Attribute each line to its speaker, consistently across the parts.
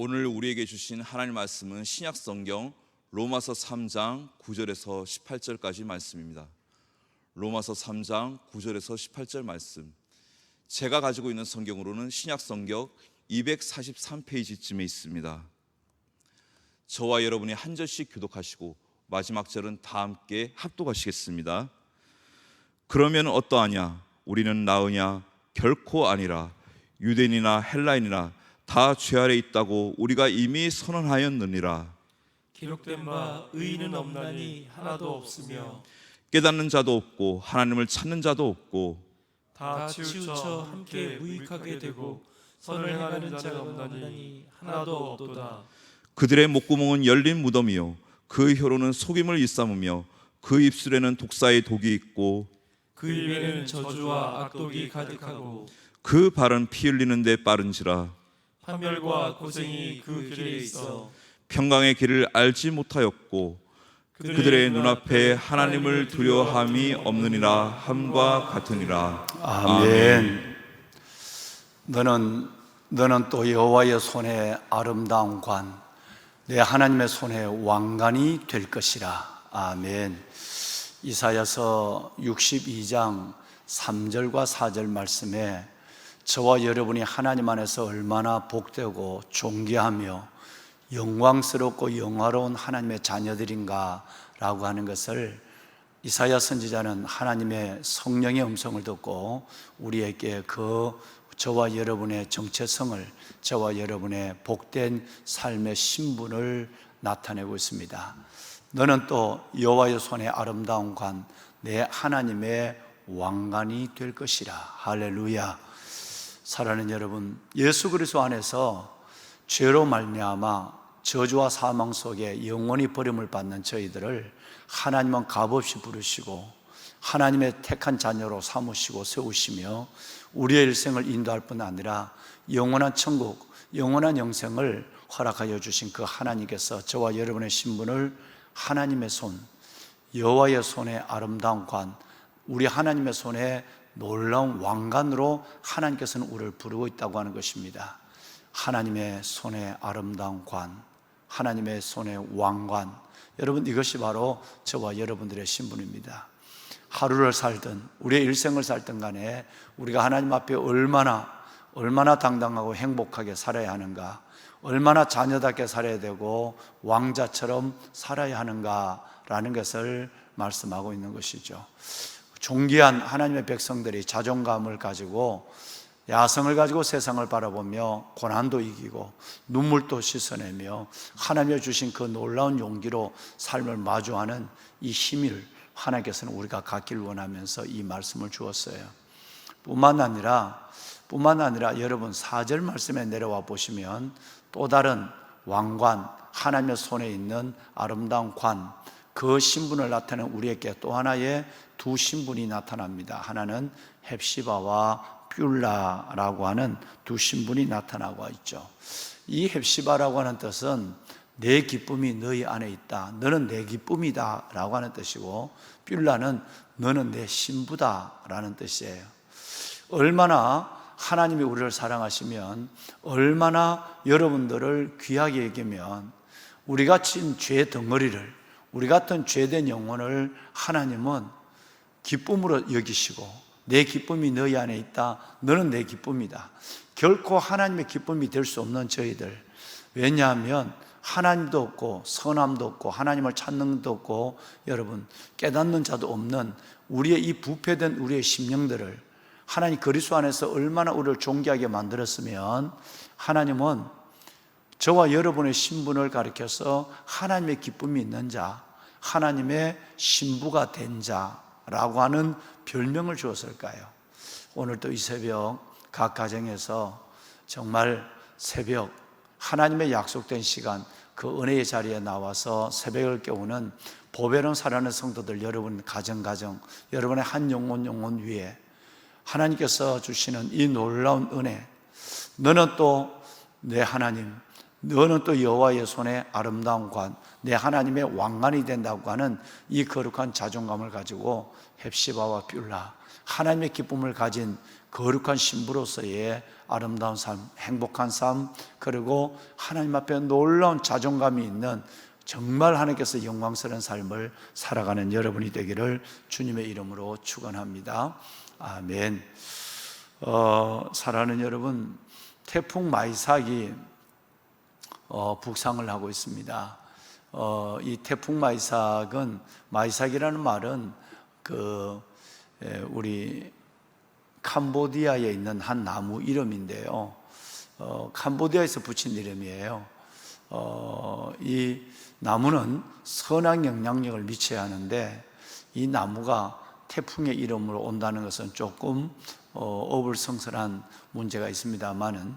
Speaker 1: 오늘 우리에게 주신 하나님 말씀은 신약 성경 로마서 3장 9절에서 18절까지 말씀입니다. 로마서 3장 9절에서 18절 말씀. 제가 가지고 있는 성경으로는 신약 성경 243페이지쯤에 있습니다. 저와 여러분이 한 절씩 교독하시고 마지막 절은 다 함께 합독하시겠습니다. 그러면 어떠하냐? 우리는 나으냐? 결코 아니라. 유대인이나 헬라인이나 다 죄 아래 있다고 우리가 이미 선언하였느니라.
Speaker 2: 기록된 바 의인은 없나니 하나도 없으며
Speaker 1: 깨닫는 자도 없고 하나님을 찾는 자도 없고
Speaker 2: 다 치우쳐 함께 무익하게 되고 선을 행하는 자가 없나니 하나도 없도다.
Speaker 1: 그들의 목구멍은 열린 무덤이요 그 혀로는 속임을 일삼으며 그 입술에는 독사의 독이 있고
Speaker 2: 그 입에는 저주와 악독이 가득하고
Speaker 1: 그 발은 피 흘리는 데 빠른지라.
Speaker 2: 판별과 고생이 그 길에 있어
Speaker 1: 평강의 길을 알지 못하였고 그들의 눈앞에 하나님을 두려워함이 없느니라 함과 같으니라.
Speaker 3: 아멘. 너는 또 여호와의 손에 아름다운 관, 내 하나님의 손에 왕관이 될 것이라. 아멘. 이사야서 62장 3절과 4절 말씀에 저와 여러분이 하나님 안에서 얼마나 복되고 존귀하며 영광스럽고 영화로운 하나님의 자녀들인가 라고 하는 것을 이사야 선지자는 하나님의 성령의 음성을 듣고 우리에게 그 저와 여러분의 정체성을, 저와 여러분의 복된 삶의 신분을 나타내고 있습니다. 너는 또 여호와의 손에 아름다운 관, 내 하나님의 왕관이 될 것이라. 할렐루야. 사랑하는 여러분, 예수 그리스도 안에서 죄로 말미암아 저주와 사망 속에 영원히 버림을 받는 저희들을 하나님은 값없이 부르시고 하나님의 택한 자녀로 삼으시고 세우시며 우리의 일생을 인도할 뿐 아니라 영원한 천국, 영원한 영생을 허락하여 주신 그 하나님께서 저와 여러분의 신분을 하나님의 손, 여호와의 손에 아름다운 관, 우리 하나님의 손에 놀라운 왕관으로 하나님께서는 우리를 부르고 있다고 하는 것입니다. 하나님의 손에 아름다운 관, 하나님의 손에 왕관. 여러분, 이것이 바로 저와 여러분들의 신분입니다. 하루를 살든 우리의 일생을 살든 간에 우리가 하나님 앞에 얼마나 당당하고 행복하게 살아야 하는가, 얼마나 자녀답게 살아야 되고 왕자처럼 살아야 하는가라는 것을 말씀하고 있는 것이죠. 존귀한 하나님의 백성들이 자존감을 가지고 야성을 가지고 세상을 바라보며 고난도 이기고 눈물도 씻어내며 하나님이 주신 그 놀라운 용기로 삶을 마주하는 이 힘을 하나님께서는 우리가 갖기를 원하면서 이 말씀을 주었어요. 뿐만 아니라 여러분 4절 말씀에 내려와 보시면 또 다른 왕관, 하나님의 손에 있는 아름다운 관, 그 신분을 나타내는 우리에게 또 하나의 두 신분이 나타납니다. 하나는 헵시바와 뷸라라고 하는 두 신분이 나타나고 있죠. 이 헵시바라고 하는 뜻은 내 기쁨이 너희 안에 있다, 너는 내 기쁨이다 라고 하는 뜻이고, 뷸라는 너는 내 신부다 라는 뜻이에요. 얼마나 하나님이 우리를 사랑하시면, 얼마나 여러분들을 귀하게 여기면 우리가 진 죄 덩어리를, 우리 같은 죄된 영혼을 하나님은 기쁨으로 여기시고 내 기쁨이 너희 안에 있다, 너는 내 기쁨이다. 결코 하나님의 기쁨이 될 수 없는 저희들, 왜냐하면 하나님도 없고 선함도 없고 하나님을 찾는 것도 없고 여러분 깨닫는 자도 없는 우리의 이 부패된 우리의 심령들을 하나님 그리스도 안에서 얼마나 우리를 존귀하게 만들었으면 하나님은 저와 여러분의 신분을 가리켜서 하나님의 기쁨이 있는 자, 하나님의 신부가 된 자라고 하는 별명을 주었을까요? 오늘도 이 새벽 각 가정에서 정말 새벽 하나님의 약속된 시간, 그 은혜의 자리에 나와서 새벽을 깨우는 보배로운 살아가는 성도들, 여러분 가정 여러분의 한 영혼 위에 하나님께서 주시는 이 놀라운 은혜, 너는 또 내 하나님, 너는 또 여호와의 손에 아름다운 관, 내 하나님의 왕관이 된다고 하는 이 거룩한 자존감을 가지고 헵시바와 뷸라, 하나님의 기쁨을 가진 거룩한 신부로서의 아름다운 삶, 행복한 삶, 그리고 하나님 앞에 놀라운 자존감이 있는 정말 하나님께서 영광스러운 삶을 살아가는 여러분이 되기를 주님의 이름으로 축원합니다. 아멘. 사랑하는 여러분, 태풍 마이삭이 북상을 하고 있습니다. 이 태풍 마이삭이라는 말은 우리 캄보디아에 있는 한 나무 이름인데요. 캄보디아에서 붙인 이름이에요. 이 나무는 선한 영향력을 미쳐야 하는데 이 나무가 태풍의 이름으로 온다는 것은 조금 어불성설한 문제가 있습니다만은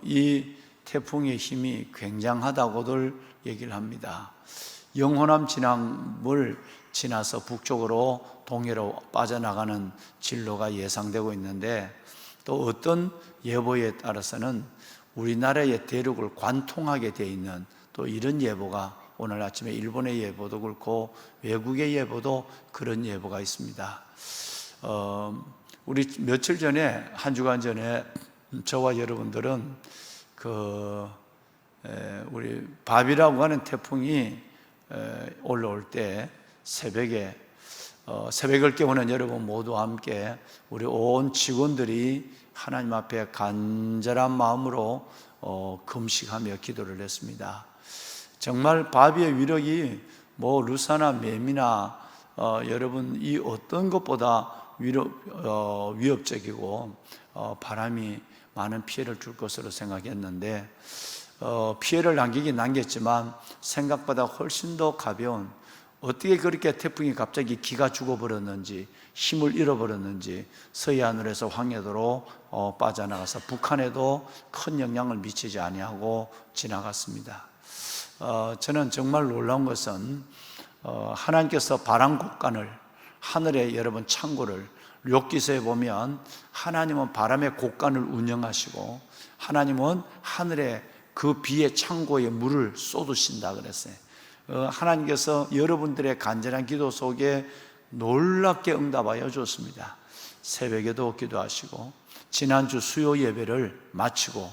Speaker 3: 이 태풍의 힘이 굉장하다고들 얘기를 합니다. 영호남 진앙을 지나서 북쪽으로 동해로 빠져나가는 진로가 예상되고 있는데, 또 어떤 예보에 따라서는 우리나라의 대륙을 관통하게 되어 있는 또 이런 예보가, 오늘 아침에 일본의 예보도 그렇고 외국의 예보도 그런 예보가 있습니다. 우리 며칠 전에, 한 주간 전에 저와 여러분들은 우리 바비라고 하는 태풍이 올라올 때 새벽을 깨우는 여러분 모두와 함께 우리 온 직원들이 하나님 앞에 간절한 마음으로 금식하며 기도를 했습니다. 정말 바비의 위력이 루사나 매미나 여러분 이 어떤 것보다 위협적이고 바람이 많은 피해를 줄 것으로 생각했는데 피해를 남겼지만 생각보다 훨씬 더 가벼운, 어떻게 그렇게 태풍이 갑자기 기가 죽어버렸는지, 힘을 잃어버렸는지 서해안으로 황해도로 빠져나가서 북한에도 큰 영향을 미치지 아니하고 지나갔습니다. 저는 정말 놀라운 것은 하나님께서 바람 곡간을, 하늘의 여러분 창고를, 욥기서에 보면 하나님은 바람의 곡간을 운영하시고 하나님은 하늘의 그 비의 창고에 물을 쏟으신다 그랬어요. 하나님께서 여러분들의 간절한 기도 속에 놀랍게 응답하여 줬습니다. 새벽에도 기도하시고 지난주 수요 예배를 마치고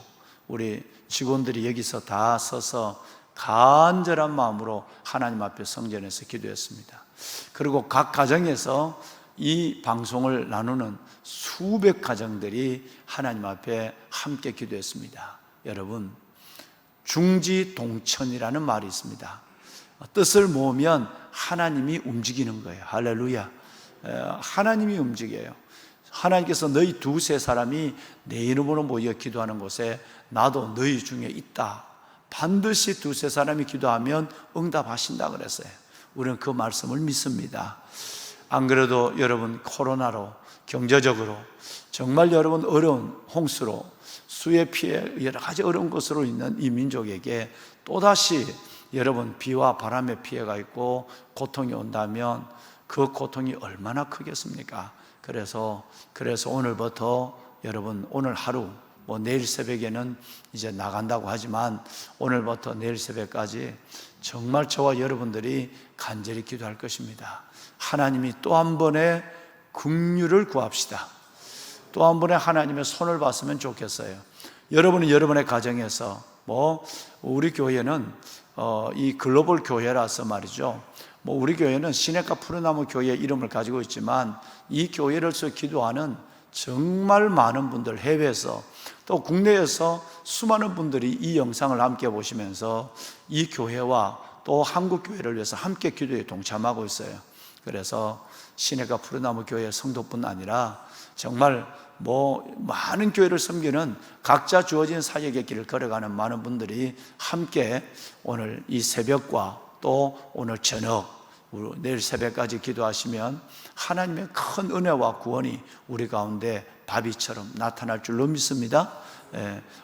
Speaker 3: 우리 직원들이 여기서 다 서서 간절한 마음으로 하나님 앞에 성전에서 기도했습니다. 그리고 각 가정에서 이 방송을 나누는 수백 가정들이 하나님 앞에 함께 기도했습니다. 여러분, 중지동천이라는 말이 있습니다. 뜻을 모으면 하나님이 움직이는 거예요. 할렐루야. 하나님이 움직여요. 하나님께서 너희 두세 사람이 내 이름으로 모여 기도하는 곳에 나도 너희 중에 있다. 반드시 두세 사람이 기도하면 응답하신다 그랬어요. 우리는 그 말씀을 믿습니다. 안 그래도 여러분 코로나로 경제적으로 정말 여러분 어려운 홍수로 수해 피해 여러 가지 어려운 것으로 있는 이 민족에게 또다시 여러분 비와 바람의 피해가 있고 고통이 온다면 그 고통이 얼마나 크겠습니까? 그래서 오늘부터 여러분 오늘 하루 내일 새벽에는 이제 나간다고 하지만 오늘부터 내일 새벽까지 정말 저와 여러분들이 간절히 기도할 것입니다. 하나님이 또 한 번의 긍휼을 구합시다. 또 한 번의 하나님의 손을 봤으면 좋겠어요. 여러분은 여러분의 가정에서 우리 교회는 이 글로벌 교회라서 말이죠. 우리 교회는 시내가 푸르나무 교회 이름을 가지고 있지만 이 교회로서 기도하는 정말 많은 분들, 해외에서 또 국내에서 수많은 분들이 이 영상을 함께 보시면서 이 교회와 또 한국 교회를 위해서 함께 기도에 동참하고 있어요. 그래서 시내가 푸르나무 교회 성도뿐 아니라 정말 많은 교회를 섬기는 각자 주어진 사역의 길을 걸어가는 많은 분들이 함께 오늘 이 새벽과 또 오늘 저녁, 내일 새벽까지 기도하시면 하나님의 큰 은혜와 구원이 우리 가운데 바비처럼 나타날 줄로 믿습니다.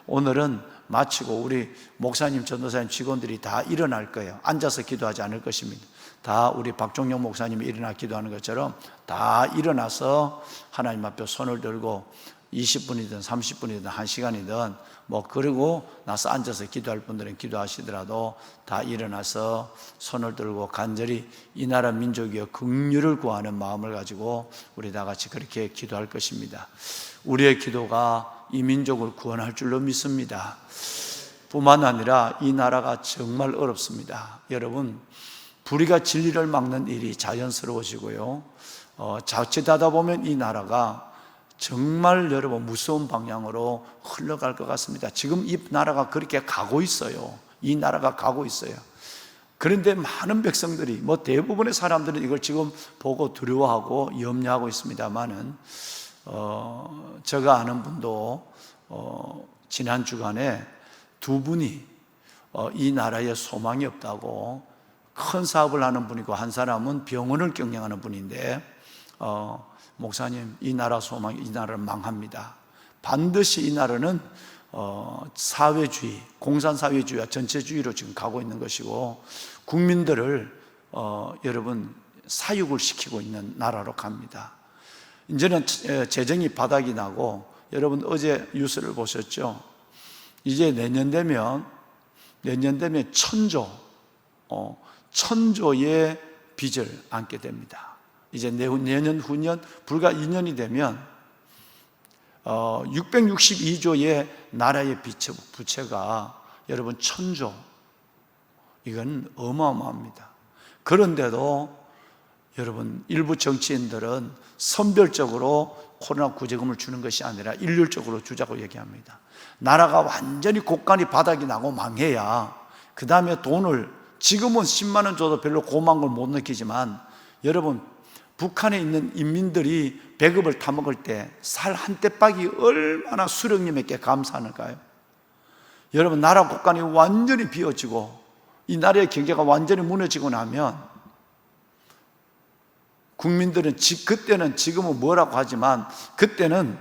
Speaker 3: 오늘은 마치고 우리 목사님, 전도사님, 직원들이 다 일어날 거예요. 앉아서 기도하지 않을 것입니다. 다 우리 박종영 목사님이 일어나 기도하는 것처럼 다 일어나서 하나님 앞에 손을 들고 20분이든 30분이든 1시간이든 그리고 나서 앉아서 기도할 분들은 기도하시더라도 다 일어나서 손을 들고 간절히 이 나라 민족의 긍휼을 구하는 마음을 가지고 우리 다 같이 그렇게 기도할 것입니다. 우리의 기도가 이 민족을 구원할 줄로 믿습니다. 뿐만 아니라 이 나라가 정말 어렵습니다. 여러분, 불의가 진리를 막는 일이 자연스러워지고요, 자칫하다 보면 이 나라가 정말 여러분 무서운 방향으로 흘러갈 것 같습니다. 지금 이 나라가 그렇게 가고 있어요. 이 나라가 가고 있어요. 그런데 많은 백성들이, 대부분의 사람들은 이걸 지금 보고 두려워하고 염려하고 있습니다만은, 제가 아는 분도 지난 주간에 두 분이 이 나라에 소망이 없다고, 큰 사업을 하는 분이고 한 사람은 병원을 경영하는 분인데, 목사님, 이 나라 소망, 이 나라는 망합니다. 반드시 이 나라는 사회주의, 공산사회주의와 전체주의로 지금 가고 있는 것이고, 국민들을 여러분 사육을 시키고 있는 나라로 갑니다. 이제는 재정이 바닥이 나고, 여러분 어제 뉴스를 보셨죠? 이제 내년 되면 천조의 빚을 안게 됩니다. 이제 내년 후년 불과 2년이 되면 662조의 나라의 부채가 여러분 1000조, 이건 어마어마합니다. 그런데도 여러분 일부 정치인들은 선별적으로 코로나 구제금을 주는 것이 아니라 일률적으로 주자고 얘기합니다. 나라가 완전히 곳간이 바닥이 나고 망해야 그 다음에 돈을, 지금은 10만 원 줘도 별로 고마운 걸 못 느끼지만, 여러분 북한에 있는 인민들이 배급을 타먹을 때 살 한 떼박이 얼마나 수령님에게 감사하는가요? 여러분, 나라 곳간이 완전히 비어지고 이 나라의 경제가 완전히 무너지고 나면 국민들은 그때는, 지금은 뭐라고 하지만 그때는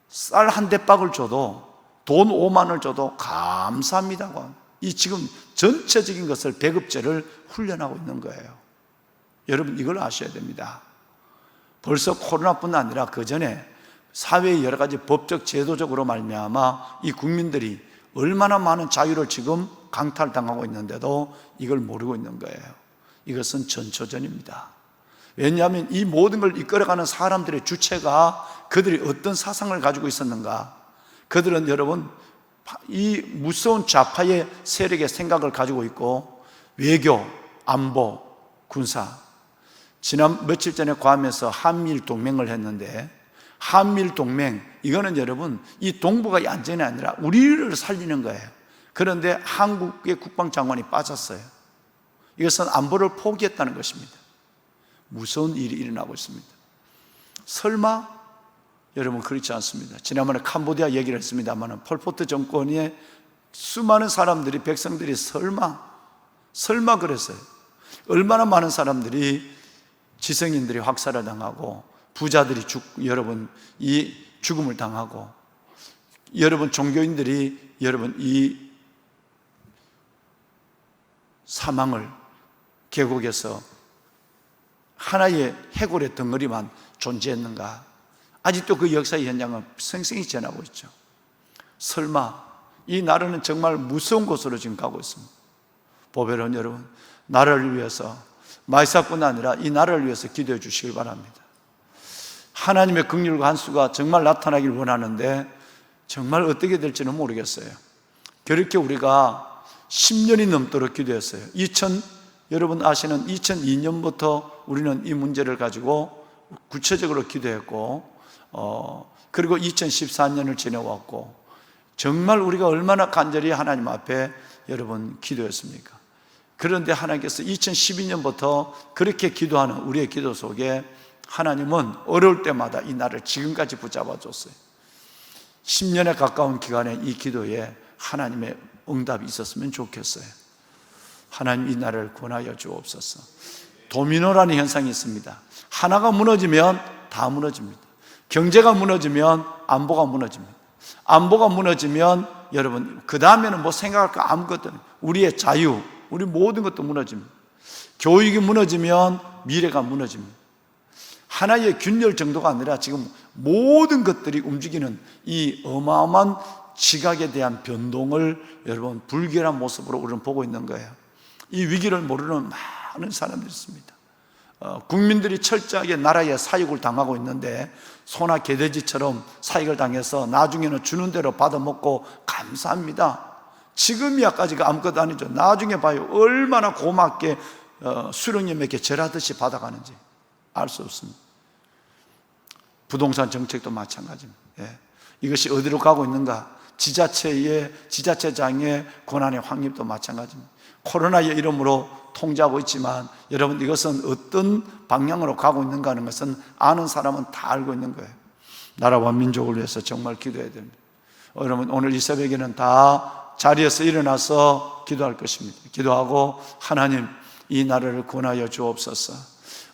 Speaker 3: 쌀 한 대박을 줘도, 돈 5만 원을 줘도 감사합니다고, 이 지금 전체적인 것을, 배급제를 훈련하고 있는 거예요. 여러분, 이걸 아셔야 됩니다. 벌써 코로나뿐 아니라 그 전에 사회의 여러 가지 법적 제도적으로 말미암아 이 국민들이 얼마나 많은 자유를 지금 강탈당하고 있는데도 이걸 모르고 있는 거예요. 이것은 전초전입니다. 왜냐하면 이 모든 걸 이끌어가는 사람들의 주체가 그들이 어떤 사상을 가지고 있었는가. 그들은 여러분 이 무서운 좌파의 세력의 생각을 가지고 있고, 외교, 안보, 군사, 지난 며칠 전에 괌에서 한미일 동맹을 했는데, 한미일 동맹, 이거는 여러분 이 동북아의 안전이 아니라 우리를 살리는 거예요. 그런데 한국의 국방장관이 빠졌어요. 이것은 안보를 포기했다는 것입니다. 무서운 일이 일어나고 있습니다. 설마? 여러분, 그렇지 않습니다. 지난번에 캄보디아 얘기를 했습니다만, 폴포트 정권의 수많은 사람들이, 백성들이 설마 그랬어요. 얼마나 많은 사람들이, 지성인들이 학살을 당하고, 부자들이 여러분 이 죽음을 당하고, 여러분 종교인들이 여러분 이 사망을, 계곡에서 하나의 해골의 덩어리만 존재했는가. 아직도 그 역사의 현장은 생생히 전하고 있죠. 설마 이 나라는 정말 무서운 곳으로 지금 가고 있습니다. 보배로운 여러분, 나라를 위해서, 마이사뿐 아니라 이 나라를 위해서 기도해 주시길 바랍니다. 하나님의 긍휼과 한수가 정말 나타나길 원하는데 정말 어떻게 될지는 모르겠어요. 그렇게 우리가 10년이 넘도록 기도했어요. 여러분 아시는 2002년부터 우리는 이 문제를 가지고 구체적으로 기도했고, 그리고 2014년을 지내왔고, 정말 우리가 얼마나 간절히 하나님 앞에 여러분 기도했습니까? 그런데 하나님께서 2012년부터 그렇게 기도하는 우리의 기도 속에 하나님은 어려울 때마다 이 나라를 지금까지 붙잡아 줬어요. 10년에 가까운 기간에 이 기도에 하나님의 응답이 있었으면 좋겠어요. 하나님, 이 나라를 구원하여 주옵소서. 도미노라는 현상이 있습니다. 하나가 무너지면 다 무너집니다. 경제가 무너지면 안보가 무너집니다. 안보가 무너지면 여러분 그 다음에는 뭐 생각할 거 아무것도 없어요. 우리의 자유, 우리 모든 것도 무너집니다. 교육이 무너지면 미래가 무너집니다. 하나의 균열 정도가 아니라 지금 모든 것들이 움직이는 이 어마어마한 지각에 대한 변동을 여러분 불결한 모습으로 우리는 보고 있는 거예요. 이 위기를 모르는 많은 사람들이 있습니다. 국민들이 철저하게 나라에 사육을 당하고 있는데 소나 개돼지처럼 사육을 당해서 나중에는 주는 대로 받아먹고 감사합니다. 지금이야까지가 아무것도 아니죠. 나중에 봐요. 얼마나 고맙게 수령님에게 절하듯이 받아가는지 알 수 없습니다. 부동산 정책도 마찬가지입니다. 이것이 어디로 가고 있는가? 지자체장의 권한의 확립도 마찬가지입니다. 코로나의 이름으로 통제하고 있지만 여러분 이것은 어떤 방향으로 가고 있는가 하는 것은 아는 사람은 다 알고 있는 거예요. 나라와 민족을 위해서 정말 기도해야 됩니다. 여러분 오늘 이 새벽에는 다 자리에서 일어나서 기도할 것입니다. 기도하고 하나님 이 나라를 구원하여 주옵소서.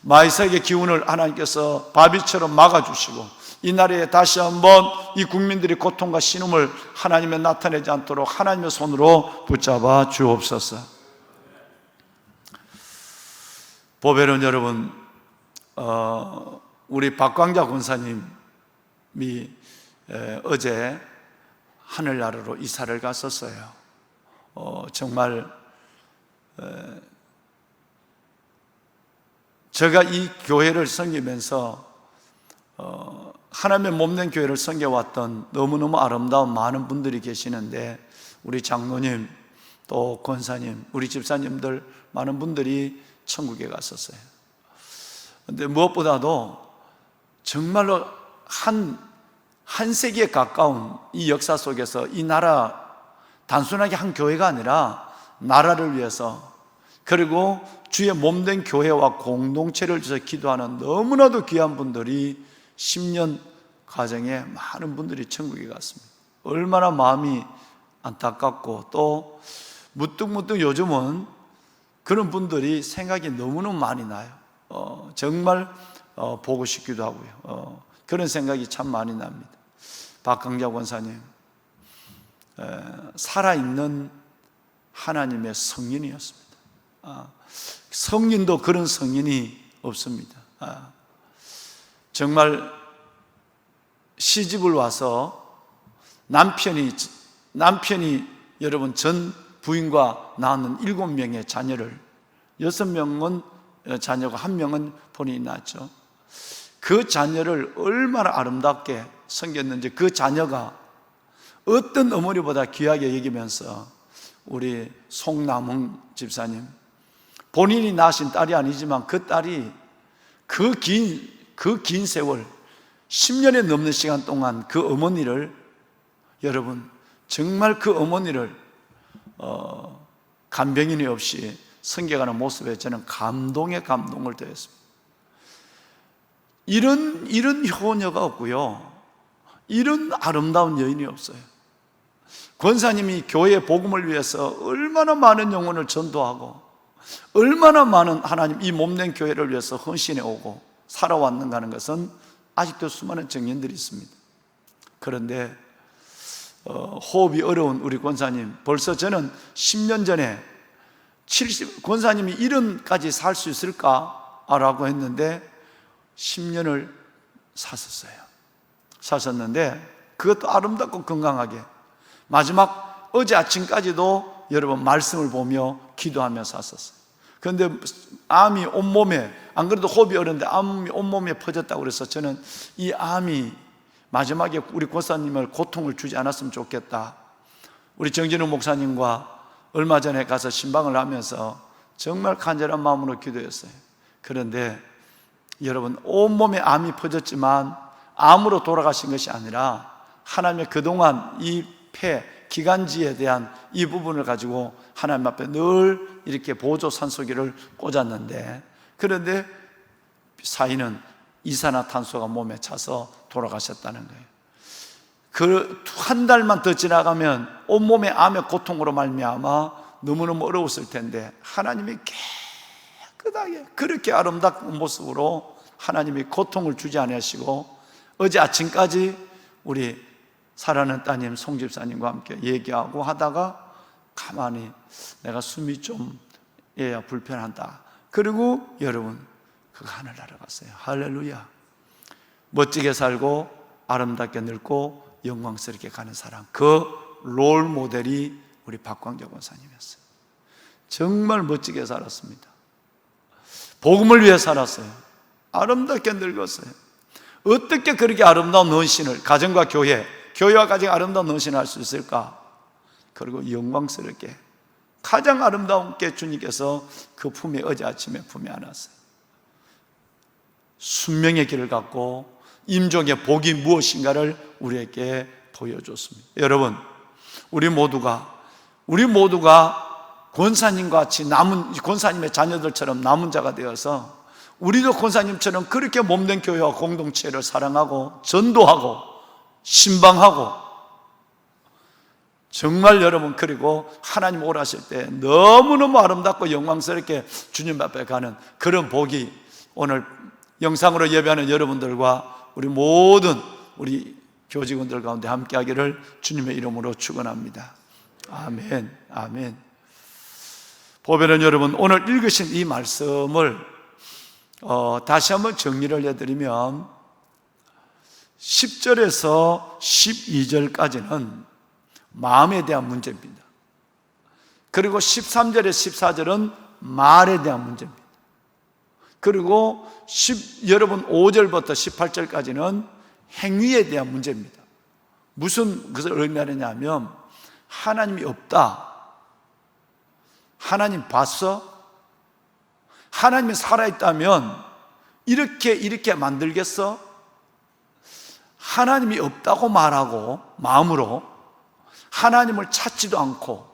Speaker 3: 마이삭의 기운을 하나님께서 바비처럼 막아주시고 이 나라에 다시 한번 이 국민들의 고통과 신음을 하나님의 나타내지 않도록 하나님의 손으로 붙잡아 주옵소서. 보배는 여러분 우리 박광자 권사님이 어제 하늘나라로 이사를 갔었어요. 정말 제가 이 교회를 섬기면서 하나님의 몸된 교회를 섬겨왔던 너무너무 아름다운 많은 분들이 계시는데 우리 장로님 또 권사님 우리 집사님들 많은 분들이 천국에 갔었어요. 그런데 무엇보다도 정말로 한 세기에 가까운 이 역사 속에서 이 나라 단순하게 한 교회가 아니라 나라를 위해서 그리고 주의 몸된 교회와 공동체를 위해서 기도하는 너무나도 귀한 분들이 10년 과정에 많은 분들이 천국에 갔습니다. 얼마나 마음이 안타깝고 또 무뚝무뚝 요즘은 그런 분들이 생각이 너무너무 많이 나요. 정말 보고 싶기도 하고요. 그런 생각이 참 많이 납니다. 박강자 권사님 살아있는 하나님의 성인이었습니다. 성인도 그런 성인이 없습니다. 정말 시집을 와서 남편이 여러분 전 부인과 낳는 7명의 자녀를 6명은 자녀가 1명은 본인이 낳았죠. 그 자녀를 얼마나 아름답게 섬겼는지 그 자녀가 어떤 어머니보다 귀하게 여기면서 우리 송남흥 집사님 본인이 낳으신 딸이 아니지만 그 딸이 그 긴 세월 10년에 넘는 시간 동안 그 어머니를 여러분 정말 그 어머니를 간병인이 없이 섬겨가는 모습에 저는 감동에 감동을 더했습니다. 이런 효녀가 없고요, 이런 아름다운 여인이 없어요. 권사님이 교회 복음을 위해서 얼마나 많은 영혼을 전도하고 얼마나 많은 하나님 이 몸된 교회를 위해서 헌신해 오고 살아왔는가 하는 것은 아직도 수많은 증인들이 있습니다. 그런데 호흡이 어려운 우리 권사님, 벌써 저는 10년 전에 권사님이 이런까지 살 수 있을까라고 했는데 10년을 사셨는데 그것도 아름답고 건강하게 마지막 어제 아침까지도 여러분 말씀을 보며 기도하며 사셨어요. 그런데 암이 온몸에, 안 그래도 호흡이 어려운데 암이 온몸에 퍼졌다고 그래서 저는 이 암이 마지막에 우리 권사님을 고통을 주지 않았으면 좋겠다. 우리 정진우 목사님과 얼마 전에 가서 신방을 하면서 정말 간절한 마음으로 기도했어요. 그런데 여러분 온몸에 암이 퍼졌지만 암으로 돌아가신 것이 아니라 하나님의 그동안 이 폐, 기관지에 대한 이 부분을 가지고 하나님 앞에 늘 이렇게 보조 산소기를 꽂았는데 그런데 사인은 이산화탄소가 몸에 차서 돌아가셨다는 거예요. 그 한 달만 더 지나가면 온몸의 암의 고통으로 말미암아 너무너무 어려웠을 텐데 하나님이 깨끗하게 그렇게 아름다운 모습으로 하나님이 고통을 주지 않으시고 어제 아침까지 우리 사랑하는 따님 송 집사님과 함께 얘기하고 하다가 가만히 내가 숨이 좀 얘야 불편하다. 그리고 여러분 그가 하늘나라 갔어요. 할렐루야. 멋지게 살고 아름답게 늙고 영광스럽게 가는 사람, 그 롤 모델이 우리 박광자 권사님이었어요. 정말 멋지게 살았습니다. 복음을 위해 살았어요. 아름답게 늙었어요. 어떻게 그렇게 아름다운 헌신을, 가정과 교회와 가정 아름다운 헌신을 할 수 있을까? 그리고 영광스럽게 가장 아름다운 게 주님께서 그 품에 어제 아침에 품에 안았어요. 순명의 길을 갖고 임종의 복이 무엇인가를 우리에게 보여줬습니다. 여러분, 우리 모두가 권사님과 같이 권사님의 자녀들처럼 남은 자가 되어서 우리도 권사님처럼 그렇게 몸된 교회와 공동체를 사랑하고 전도하고 신방하고, 정말 여러분, 그리고 하나님 오라실 때 너무너무 아름답고 영광스럽게 주님 앞에 가는 그런 복이 오늘 영상으로 예배하는 여러분들과 우리 모든 우리 교직원들 가운데 함께하기를 주님의 이름으로 축원합니다. 아멘, 아멘. 보배는 여러분, 오늘 읽으신 이 말씀을 다시 한번 정리를 해드리면 10절에서 12절까지는 마음에 대한 문제입니다. 그리고 13절에 14절은 말에 대한 문제입니다. 그리고 여러분 5절부터 18절까지는 행위에 대한 문제입니다. 무슨 것을 의미하느냐면, 하나님이 없다, 하나님 봤어? 하나님이 살아있다면 이렇게 만들겠어? 하나님이 없다고 말하고 마음으로 하나님을 찾지도 않고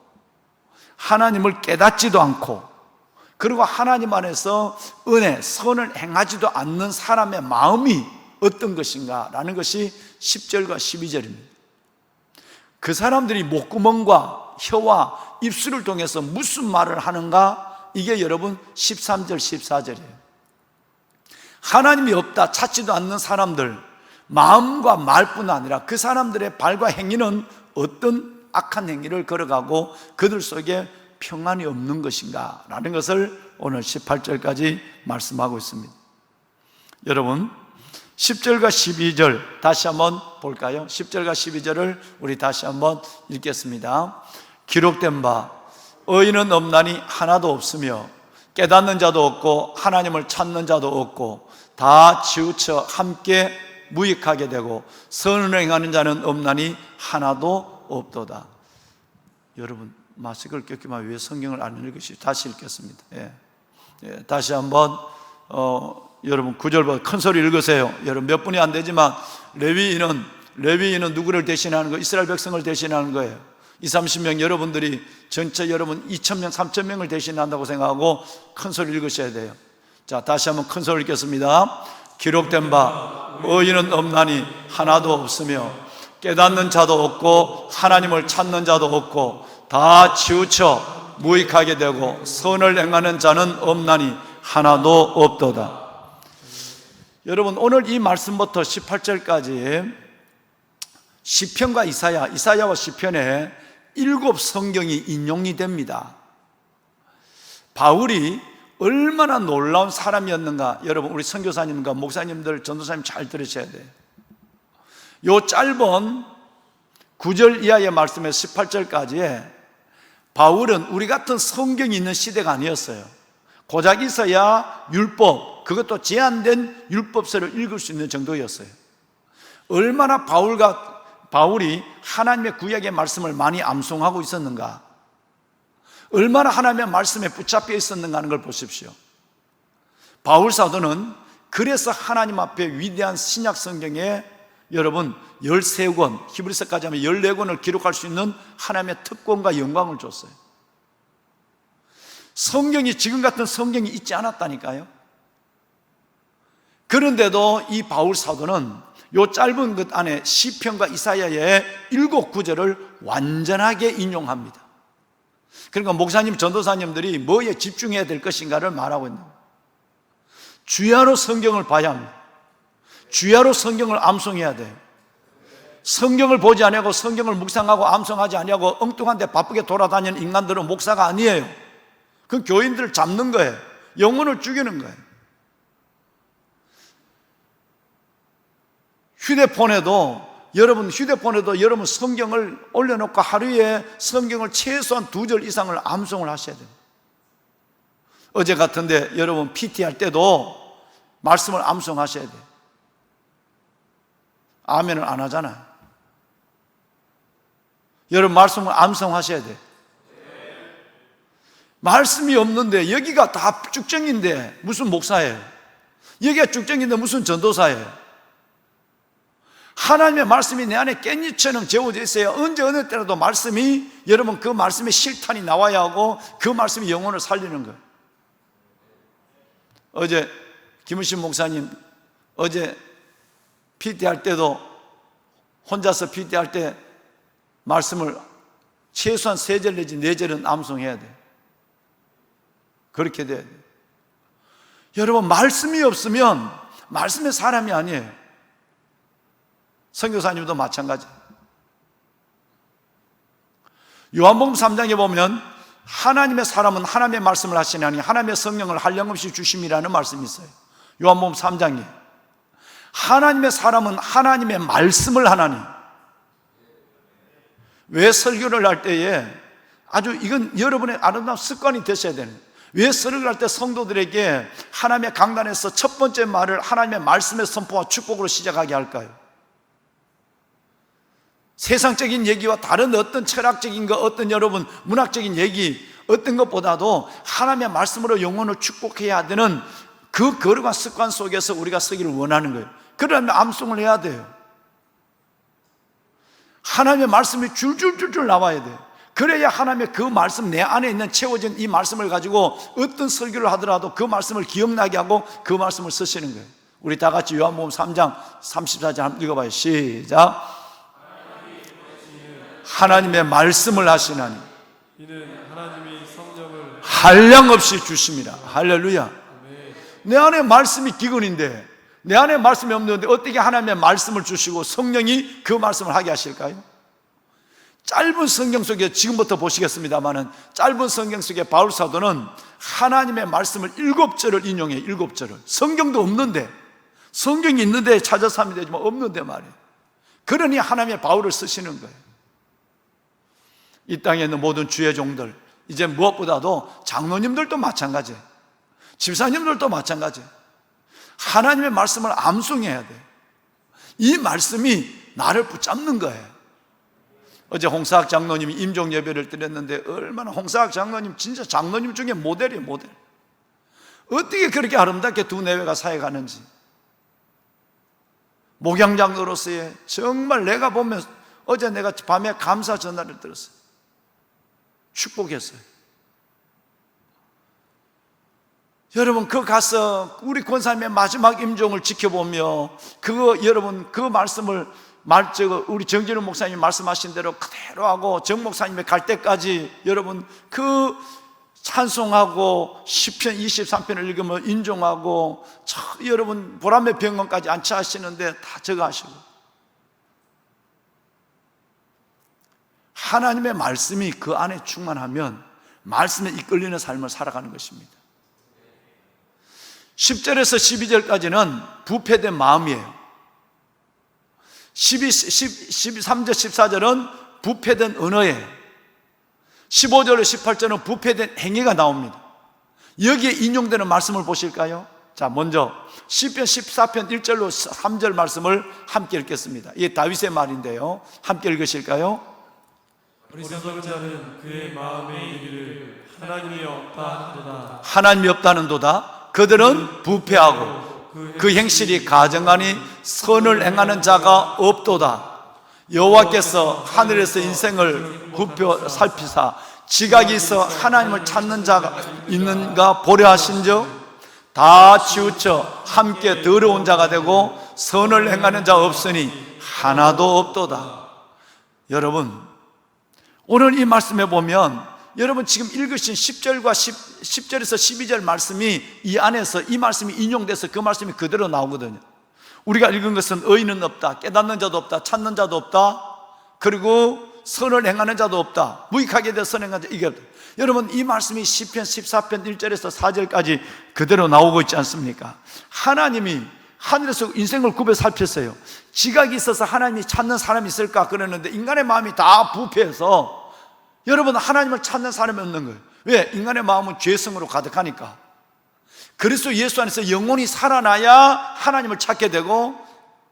Speaker 3: 하나님을 깨닫지도 않고, 그리고 하나님 안에서 은혜, 선을 행하지도 않는 사람의 마음이 어떤 것인가 라는 것이 10절과 12절입니다. 그 사람들이 목구멍과 혀와 입술을 통해서 무슨 말을 하는가, 이게 여러분 13절 14절이에요 하나님이 없다, 찾지도 않는 사람들, 마음과 말뿐 아니라 그 사람들의 발과 행위는 어떤 악한 행위를 걸어가고 그들 속에 평안이 없는 것인가 라는 것을 오늘 18절까지 말씀하고 있습니다. 여러분, 10절과 12절 다시 한번 볼까요? 10절과 12절을 우리 다시 한번 읽겠습니다. 기록된 바 의인은 없나니 하나도 없으며 깨닫는 자도 없고 하나님을 찾는 자도 없고 다 치우쳐 함께 무익하게 되고 선을 행하는 자는 없나니 하나도 없도다. 여러분, 마스크를 꼈기만 왜 성경을 안 읽으시? 다시 읽겠습니다. 다시 한번 여러분 9절부터 큰 소리 읽으세요. 여러분 몇 분이 안 되지만 레위인은 누구를 대신하는 거예요? 이스라엘 백성을 대신하는 거예요. 20-30명 여러분들이 전체 여러분 2,000명, 3,000명을 대신한다고 생각하고 큰 소리 읽으셔야 돼요. 자, 다시 한번 큰 소리 읽겠습니다. 기록된 바 의인은 없나니 하나도 없으며 깨닫는 자도 없고 하나님을 찾는 자도 없고 다 치우쳐 무익하게 되고 선을 행하는 자는 없나니 하나도 없도다. 여러분, 오늘 이 말씀부터 18절까지 시편과 이사야와 시편에 7 성경이 인용이 됩니다. 바울이 얼마나 놀라운 사람이었는가, 여러분 우리 선교사님과 목사님들, 전도사님 잘 들으셔야 돼요. 요 짧은 9절 이하의 말씀에 18절까지에 바울은 우리 같은 성경이 있는 시대가 아니었어요. 고작 있어야 율법, 그것도 제한된 율법서를 읽을 수 있는 정도였어요. 얼마나 바울이 하나님의 구약의 말씀을 많이 암송하고 있었는가, 얼마나 하나님의 말씀에 붙잡혀 있었는가 하는 걸 보십시오. 바울 사도는 그래서 하나님 앞에 위대한 신약 성경에 여러분 13권, 히브리서까지 하면 14권을 기록할 수 있는 하나님의 특권과 영광을 줬어요. 성경이 지금 같은 성경이 있지 않았다니까요. 그런데도 이 바울 사도는 요 짧은 것 안에 시편과 이사야의 7 구절을 완전하게 인용합니다. 그러니까 목사님, 전도사님들이 뭐에 집중해야 될 것인가를 말하고 있는 거예요. 주야로 성경을 봐야 합니다. 주야로 성경을 암송해야 돼요. 성경을 보지 아니하고 성경을 묵상하고 암송하지 아니하고 엉뚱한 데 바쁘게 돌아다니는 인간들은 목사가 아니에요. 그 교인들을 잡는 거예요. 영혼을 죽이는 거예요. 휴대폰에도 여러분 휴대폰에도 여러분 성경을 올려놓고 하루에 성경을 최소한 2절 이상을 암송을 하셔야 돼요. 어제 같은데 여러분 PT 할 때도 말씀을 암송하셔야 돼요. 아멘을 안 하잖아요. 여러분 말씀을 암송하셔야 돼요. 말씀이 없는데 여기가 다 쭉정인데 무슨 목사예요? 여기가 쭉정인데 무슨 전도사예요? 하나님의 말씀이 내 안에 깻잎처럼 재워져 있어야 언제 어느 때라도 말씀이, 여러분 그 말씀의 실탄이 나와야 하고 그 말씀이 영혼을 살리는 거예요. 어제 김우신 목사님 어제 PT 할 때도 혼자서 PT 할 때 말씀을 최소한 3절 내지 4절은 암송해야 돼요. 그렇게 돼야 돼요. 여러분 말씀이 없으면 말씀의 사람이 아니에요. 선교사님도 마찬가지. 요한복음 3장에 보면 하나님의 사람은 하나님의 말씀을 하시나니 하나님의 성령을 한량없이 주심이라는 말씀이 있어요. 요한복음 3장에 하나님의 사람은 하나님의 말씀을 하나니. 왜 설교를 할 때에 아주 이건 여러분의 아름다운 습관이 되셔야 되는 거예요. 왜 설교를 할 때 성도들에게 하나님의 강단에서 첫 번째 말을 하나님의 말씀의 선포와 축복으로 시작하게 할까요? 세상적인 얘기와 다른 어떤 철학적인 것, 어떤 여러분 문학적인 얘기, 어떤 것보다도 하나님의 말씀으로 영혼을 축복해야 되는 그 거룩한 습관 속에서 우리가 서기를 원하는 거예요. 그러면 암송을 해야 돼요. 하나님의 말씀이 줄줄줄줄 나와야 돼요. 그래야 하나님의 그 말씀, 내 안에 있는 채워진 이 말씀을 가지고 어떤 설교를 하더라도 그 말씀을 기억나게 하고 그 말씀을 쓰시는 거예요. 우리 다 같이 요한복음 3장 34절 한번 읽어봐요. 시작. 하나님의 말씀을 하시나니
Speaker 2: 이는 하나님이 성령을
Speaker 3: 한량없이 주심이라. 할렐루야. 내 안에 말씀이 기근인데, 내 안에 말씀이 없는데 어떻게 하나님의 말씀을 주시고 성령이 그 말씀을 하게 하실까요? 짧은 성경 속에, 지금부터 보시겠습니다만은 짧은 성경 속에 바울 사도는 하나님의 말씀을 7절을 인용해요. 7절을. 성경도 없는데, 성경이 있는데 찾아서 하면 되지만 없는데 말이에요. 그러니 하나님의 바울을 쓰시는 거예요. 이 땅에 있는 모든 주의 종들, 이제 무엇보다도 장로님들도 마찬가지예요. 집사님들도 마찬가지예요. 하나님의 말씀을 암송해야 돼요. 이 말씀이 나를 붙잡는 거예요. 어제 홍사학 장로님이 임종 예배를 드렸는데 얼마나, 홍사학 장로님 진짜 장로님 중에 모델이에요. 모델. 어떻게 그렇게 아름답게 두 내외가 사역하는지. 목양장로로서의 정말 내가 보면 어제 내가 밤에 감사 전화를 들었어요. 축복했어요. 여러분 그 가서 우리 권사님의 마지막 임종을 지켜보며 그거 여러분 그 말씀을 우리 정진우 목사님이 말씀하신 대로 그대로 하고 정 목사님이 갈 때까지 여러분 그 찬송하고 시편 23편을 읽으면 인종하고 여러분 보람의 병원까지 안치하시는데 다 저거 하시고, 하나님의 말씀이 그 안에 충만하면 말씀에 이끌리는 삶을 살아가는 것입니다. 10절에서 12절까지는 부패된 마음이에요. 13절 14절은 부패된 언어예요. 15절로 18절은 부패된 행위가 나옵니다. 여기에 인용되는 말씀을 보실까요? 자, 먼저 시편 14편 1절로 3절 말씀을 함께 읽겠습니다. 이게 다윗의 말인데요, 함께 읽으실까요?
Speaker 2: 어리석은 자는 그의 마음에 이르기를 하나님이 없다 하도다.
Speaker 3: 하나님이 없다는도다. 그들은 부패하고 그 행실이 가증하니 선을 행하는 자가 없도다. 여호와께서 하늘에서 인생을 굽혀 살피사 지각이 있어 하나님을 찾는 자가 있는가 보려 하신즉 다 치우쳐 함께 더러운 자가 되고 선을 행하는 자 없으니 하나도 없도다. 여러분 오늘 이 말씀에 보면 여러분 지금 읽으신 10절에서 12절 말씀이 이 안에서 이 말씀이 인용돼서 그 말씀이 그대로 나오거든요. 우리가 읽은 것은 의인은 없다, 깨닫는 자도 없다, 찾는 자도 없다, 그리고 선을 행하는 자도 없다, 무익하게 되어 선행하는 자, 이게 없다. 여러분 이 말씀이 시편 14편 1절에서 4절까지 그대로 나오고 있지 않습니까? 하나님이 하늘에서 인생을 굽어 살폈어요. 지각이 있어서 하나님이 찾는 사람이 있을까 그랬는데 인간의 마음이 다 부패해서 여러분 하나님을 찾는 사람이 없는 거예요. 왜? 인간의 마음은 죄성으로 가득하니까. 그리스도 예수 안에서 영혼이 살아나야 하나님을 찾게 되고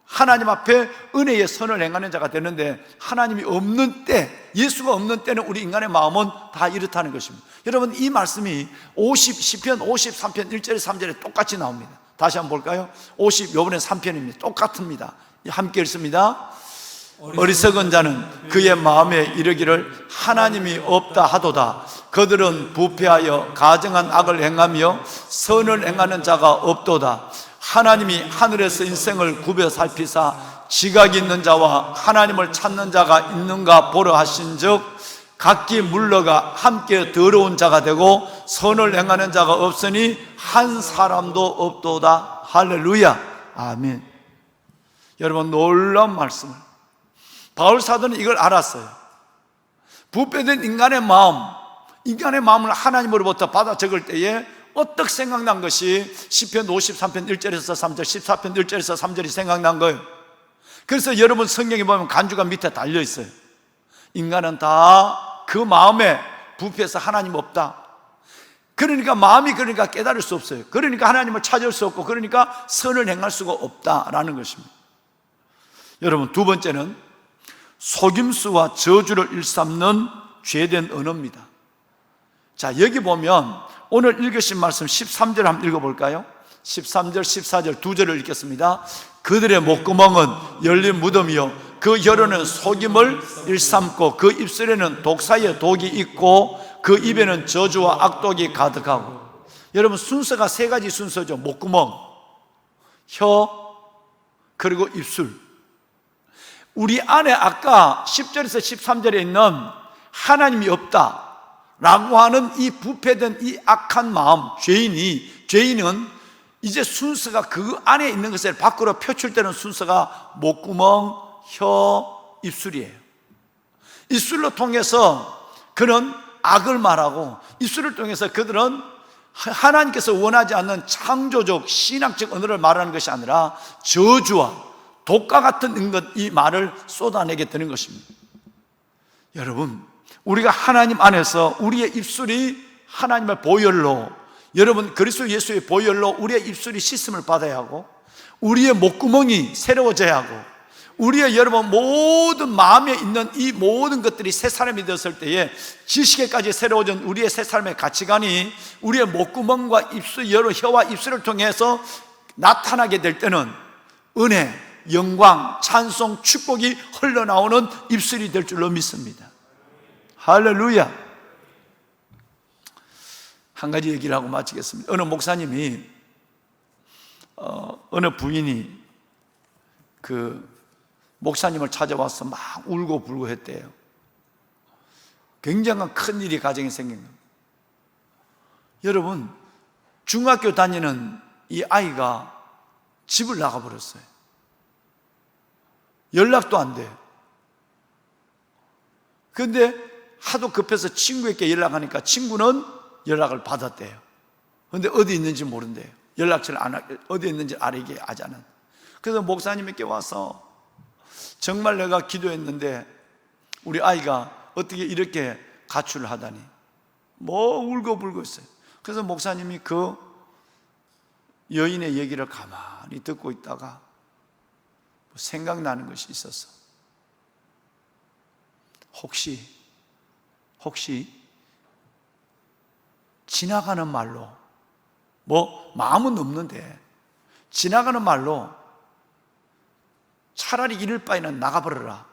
Speaker 3: 하나님 앞에 은혜의 선을 행하는 자가 되는데 하나님이 없는 때, 예수가 없는 때는 우리 인간의 마음은 다 이렇다는 것입니다. 여러분 이 말씀이 시편 53편 1절에 3절에 똑같이 나옵니다. 다시 한번 볼까요? 요번에 3편입니다. 똑같습니다. 함께 읽습니다. 어리석은 자는 그의 마음에 이르기를 하나님이 없다 하도다. 그들은 부패하여 가증한 악을 행하며 선을 행하는 자가 없도다. 하나님이 하늘에서 인생을 굽어 살피사 지각이 있는 자와 하나님을 찾는 자가 있는가 보러 하신즉 각기 물러가 함께 더러운 자가 되고 선을 행하는 자가 없으니 한 사람도 없도다. 할렐루야. 아멘. 여러분 놀라운 말씀을 바울 사도는 이걸 알았어요. 부패된 인간의 마음을 하나님으로부터 받아 적을 때에 어떻게 생각난 것이 시편 53편 1절에서 3절, 14편 1절에서 3절이 생각난 거예요. 그래서 여러분 성경에 보면 간주가 밑에 달려 있어요. 인간은 다 그 마음에 부패해서 하나님 없다. 그러니까 마음이 깨달을 수 없어요. 그러니까 하나님을 찾을 수 없고 그러니까 선을 행할 수가 없다라는 것입니다. 여러분 두 번째는 속임수와 저주를 일삼는 죄된 언어입니다. 자, 여기 보면 오늘 읽으신 말씀 13절 한번 읽어볼까요? 13절, 14절 두 절을 읽겠습니다. 그들의 목구멍은 열린 무덤이요 그 혀로는 속임을 일삼고 그 입술에는 독사의 독이 있고 그 입에는 저주와 악독이 가득하고. 여러분 순서가 세 가지 순서죠. 목구멍, 혀, 그리고 입술. 우리 안에 아까 10절에서 13절에 있는 하나님이 없다 라고 하는 이 부패된 이 악한 마음, 죄인은 이제 순서가 그 안에 있는 것을 밖으로 표출되는 순서가 목구멍, 혀, 입술이에요. 입술로 통해서 그는 악을 말하고 입술을 통해서 그들은 하나님께서 원하지 않는 창조적 신학적 언어를 말하는 것이 아니라 저주와 독과 같은 이 말을 쏟아내게 되는 것입니다. 여러분 우리가 하나님 안에서 우리의 입술이 하나님의 보혈로, 여러분 그리스도 예수의 보혈로 우리의 입술이 씻음을 받아야 하고 우리의 목구멍이 새로워져야 하고 우리의 여러분 모든 마음에 있는 이 모든 것들이 새 사람이 되었을 때에 지식에까지 새로워진 우리의 새 사람의 가치관이 우리의 목구멍과 입술, 혀와 입술을 통해서 나타나게 될 때는 은혜, 영광, 찬송, 축복이 흘러나오는 입술이 될 줄로 믿습니다. 할렐루야. 한 가지 얘기를 하고 마치겠습니다. 어느 목사님이 어느 부인이 그 목사님을 찾아와서 막 울고 불고 했대요. 굉장한 큰 일이 가정에 생긴 겁니다. 여러분 중학교 다니는 이 아이가 집을 나가버렸어요. 연락도 안 돼요. 그런데 하도 급해서 친구에게 연락하니까 친구는 연락을 받았대요. 그런데 어디 있는지 모른대요. 연락처를 어디 있는지 알게 하지 않은. 그래서 목사님에게 와서 정말 내가 기도했는데 우리 아이가 어떻게 이렇게 가출을 하다니 뭐 울고불고 있어요. 그래서 목사님이 그 여인의 얘기를 가만히 듣고 있다가 생각나는 것이 있었어. 혹시 지나가는 말로, 마음은 없는데 지나가는 말로 차라리 이럴 바에는 나가버려라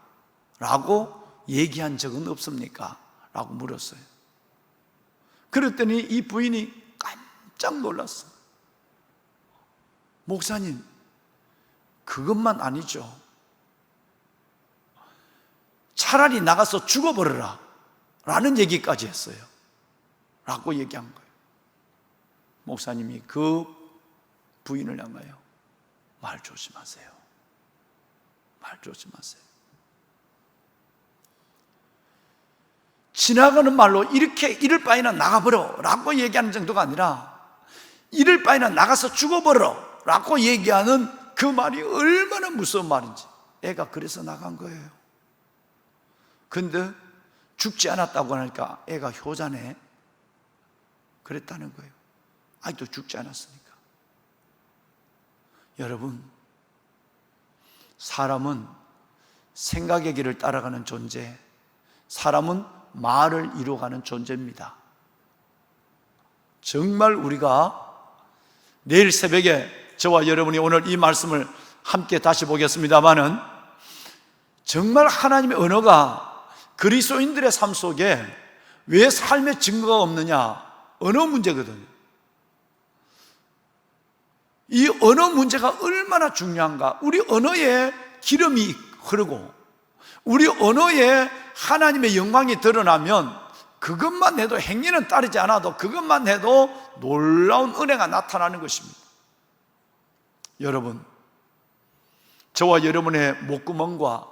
Speaker 3: 라고 얘기한 적은 없습니까? 라고 물었어요. 그랬더니 이 부인이 깜짝 놀랐어. 목사님, 그것만 아니죠. 차라리 나가서 죽어버려라 라는 얘기까지 했어요. 라고 얘기한 거예요. 목사님이 그 부인을 향하여 말 조심하세요. 말 조심하세요. 지나가는 말로 이럴 바에는 나가버려 라고 얘기하는 정도가 아니라 이럴 바에는 나가서 죽어버려 라고 얘기하는 그 말이 얼마나 무서운 말인지. 애가 그래서 나간 거예요. 근데 죽지 않았다고 하니까 애가 효자네, 그랬다는 거예요. 아직도 죽지 않았으니까. 여러분, 사람은 생각의 길을 따라가는 존재, 사람은 말을 이루어가는 존재입니다. 정말 우리가 내일 새벽에 저와 여러분이 오늘 이 말씀을 함께 다시 보겠습니다마는, 정말 하나님의 언어가 그리스도인들의 삶 속에 왜 삶의 증거가 없느냐? 언어 문제거든요. 이 언어 문제가 얼마나 중요한가? 우리 언어에 기름이 흐르고 우리 언어에 하나님의 영광이 드러나면 그것만 해도, 행위는 따르지 않아도 그것만 해도 놀라운 은혜가 나타나는 것입니다. 여러분, 저와 여러분의 목구멍과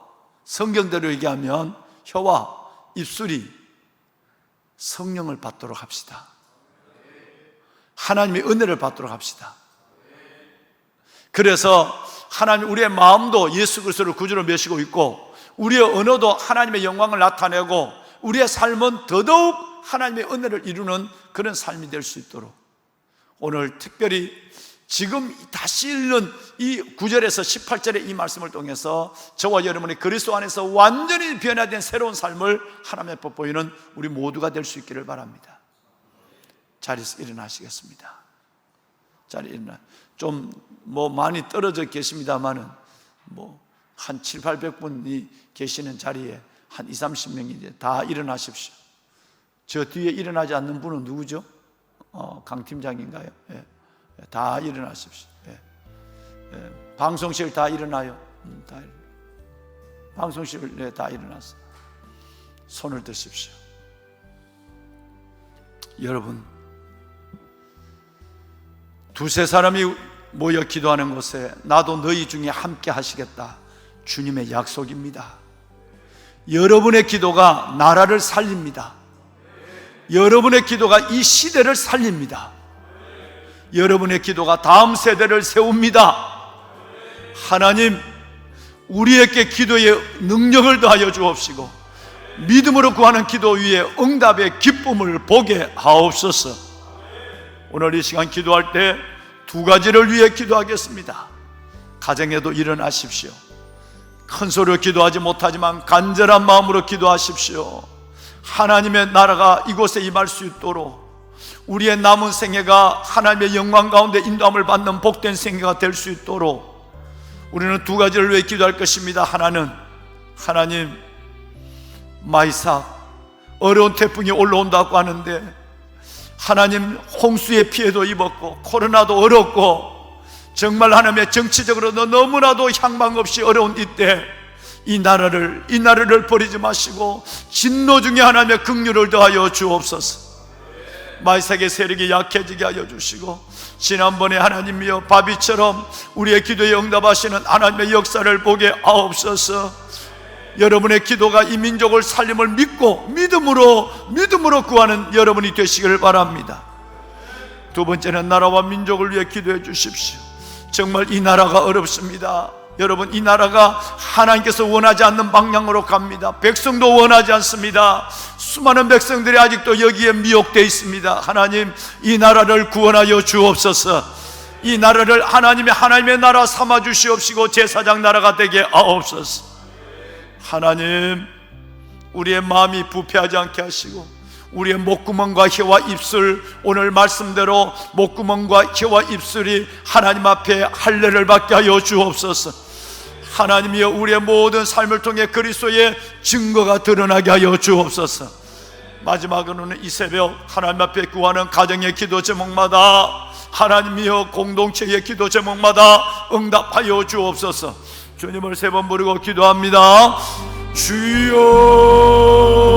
Speaker 3: 성경대로 얘기하면 혀와 입술이 성령을 받도록 합시다. 하나님의 은혜를 받도록 합시다. 그래서 하나님, 우리의 마음도 예수 그리스도를 구주로 모시고 있고, 우리의 언어도 하나님의 영광을 나타내고, 우리의 삶은 더더욱 하나님의 은혜를 이루는 그런 삶이 될 수 있도록, 오늘 특별히 지금 다시 읽는 이 9절에서 18절의 이 말씀을 통해서 저와 여러분이 그리스도 안에서 완전히 변화된 새로운 삶을 하나님 앞에 보이는 우리 모두가 될 수 있기를 바랍니다. 자리에서 일어나시겠습니다. 자리에 일어나. 좀 많이 떨어져 계십니다만은 한 7, 800분이 계시는 자리에 한 20, 30명이 다 일어나십시오. 저 뒤에 일어나지 않는 분은 누구죠? 강 팀장인가요? 예. 다 일어나십시오. 예. 예. 방송실 다 일어나요. 다 일어나. 방송실 다 일어났어요. 손을 드십시오. 여러분, 두세 사람이 모여 기도하는 곳에 나도 너희 중에 함께 하시겠다, 주님의 약속입니다. 여러분의 기도가 나라를 살립니다. 여러분의 기도가 이 시대를 살립니다. 여러분의 기도가 다음 세대를 세웁니다. 하나님, 우리에게 기도의 능력을 더하여 주옵시고, 믿음으로 구하는 기도 위에 응답의 기쁨을 보게 하옵소서. 오늘 이 시간 기도할 때 두 가지를 위해 기도하겠습니다. 가정에도 일어나십시오. 큰 소리로 기도하지 못하지만 간절한 마음으로 기도하십시오. 하나님의 나라가 이곳에 임할 수 있도록, 우리의 남은 생애가 하나님의 영광 가운데 인도함을 받는 복된 생애가 될 수 있도록 우리는 두 가지를 위해 기도할 것입니다. 하나는, 하나님, 마이삭 어려운 태풍이 올라온다고 하는데, 하나님, 홍수의 피해도 입었고 코로나도 어렵고 정말 하나님의 정치적으로도 너무나도 향방 없이 어려운 이때 이 나라를 버리지 마시고 진노 중에 하나님의 긍휼을 더하여 주옵소서. 마이삭의 세력이 약해지게 하여 주시고, 지난번에 하나님이여 바비처럼 우리의 기도에 응답하시는 하나님의 역사를 보게 하옵소서. 여러분의 기도가 이 민족을 살림을 믿고 믿음으로 구하는 여러분이 되시기를 바랍니다. 두 번째는 나라와 민족을 위해 기도해 주십시오. 정말 이 나라가 어렵습니다. 여러분, 이 나라가 하나님께서 원하지 않는 방향으로 갑니다. 백성도 원하지 않습니다. 수많은 백성들이 아직도 여기에 미혹되어 있습니다. 하나님, 이 나라를 구원하여 주옵소서. 이 나라를 하나님의 나라 삼아 주시옵시고 제사장 나라가 되게 하옵소서. 하나님, 우리의 마음이 부패하지 않게 하시고 우리의 목구멍과 혀와 입술, 오늘 말씀대로 목구멍과 혀와 입술이 하나님 앞에 할례를 받게 하여 주옵소서. 하나님이여, 우리의 모든 삶을 통해 그리스도의 증거가 드러나게 하여 주옵소서. 마지막으로는 이 새벽 하나님 앞에 구하는 가정의 기도 제목마다, 하나님이여 공동체의 기도 제목마다 응답하여 주옵소서. 주님을 세 번 부르고 기도합니다. 주여